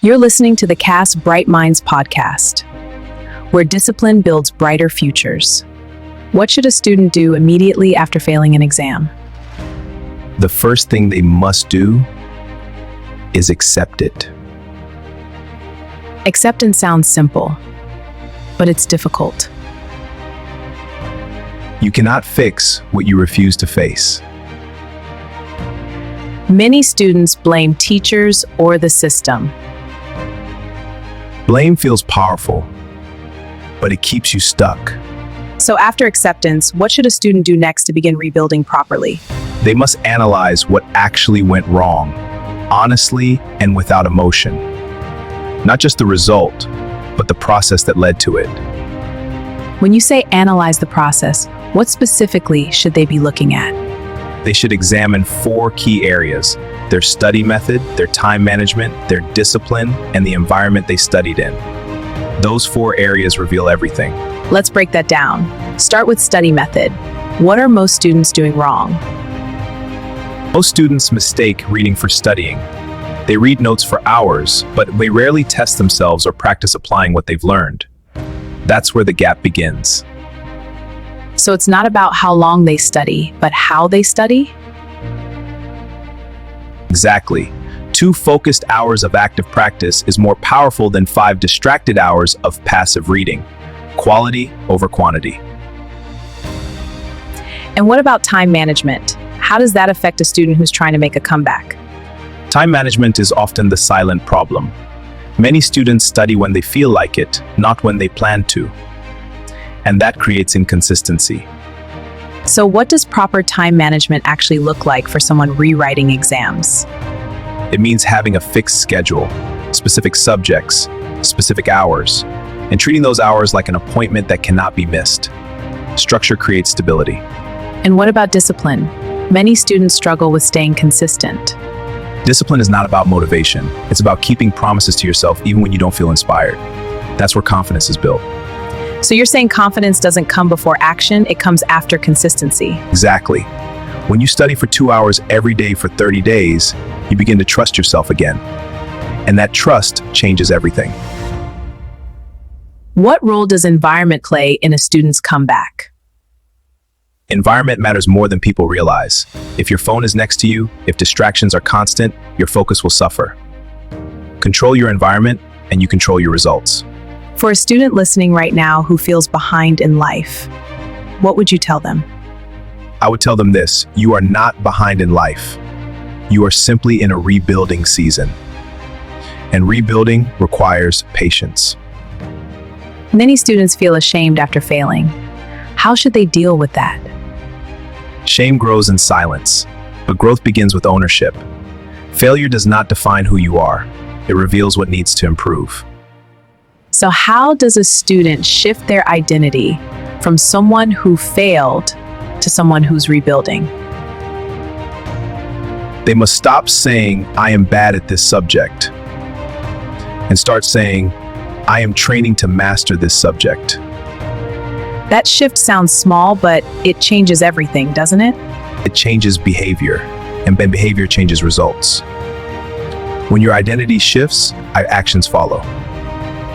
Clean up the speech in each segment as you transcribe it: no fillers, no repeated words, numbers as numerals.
You're listening to the KAS Bright Minds Podcast, where discipline builds brighter futures. What should a student do immediately after failing an exam? The first thing they must do is accept it. Acceptance sounds simple, but it's difficult. You cannot fix what you refuse to face. Many students blame teachers or the system. Blame feels powerful, but it keeps you stuck. So after acceptance, what should a student do next to begin rebuilding properly? They must analyze what actually went wrong, honestly and without emotion. Not just the result, but the process that led to it. When you say analyze the process, what specifically should they be looking at? They should examine 4 key areas: their study method, their time management, their discipline, and the environment they studied in. Those 4 areas reveal everything. Let's break that down. Start with study method. What are most students doing wrong? Most students mistake reading for studying. They read notes for hours, but they rarely test themselves or practice applying what they've learned. That's where the gap begins. So it's not about how long they study, but how they study? Exactly. 2 focused hours of active practice is more powerful than 5 distracted hours of passive reading. Quality over quantity. And what about time management? How does that affect a student who's trying to make a comeback? Time management is often the silent problem. Many students study when they feel like it, not when they plan to. And that creates inconsistency. So what does proper time management actually look like for someone rewriting exams? It means having a fixed schedule, specific subjects, specific hours, and treating those hours like an appointment that cannot be missed. Structure creates stability. And what about discipline? Many students struggle with staying consistent. Discipline is not about motivation. It's about keeping promises to yourself even when you don't feel inspired. That's where confidence is built. So you're saying confidence doesn't come before action, it comes after consistency. Exactly. When you study for 2 hours every day for 30 days, you begin to trust yourself again. And that trust changes everything. What role does environment play in a student's comeback? Environment matters more than people realize. If your phone is next to you, if distractions are constant, your focus will suffer. Control your environment, and you control your results. For a student listening right now who feels behind in life, what would you tell them? I would tell them this: you are not behind in life. You are simply in a rebuilding season. And rebuilding requires patience. Many students feel ashamed after failing. How should they deal with that? Shame grows in silence, but growth begins with ownership. Failure does not define who you are. It reveals what needs to improve. So how does a student shift their identity from someone who failed to someone who's rebuilding? They must stop saying, "I am bad at this subject," and start saying, "I am training to master this subject." That shift sounds small, but it changes everything, doesn't it? It changes behavior, and then behavior changes results. When your identity shifts, our actions follow.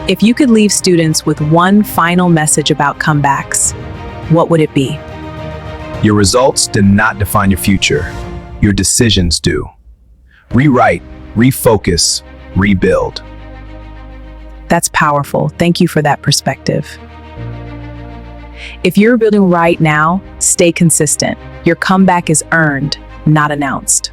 If you could leave students with one final message about comebacks, what would it be? Your results do not define your future. Your decisions do. Rewrite, refocus, rebuild. That's powerful. Thank you for that perspective. If you're building right now, stay consistent. Your comeback is earned, not announced.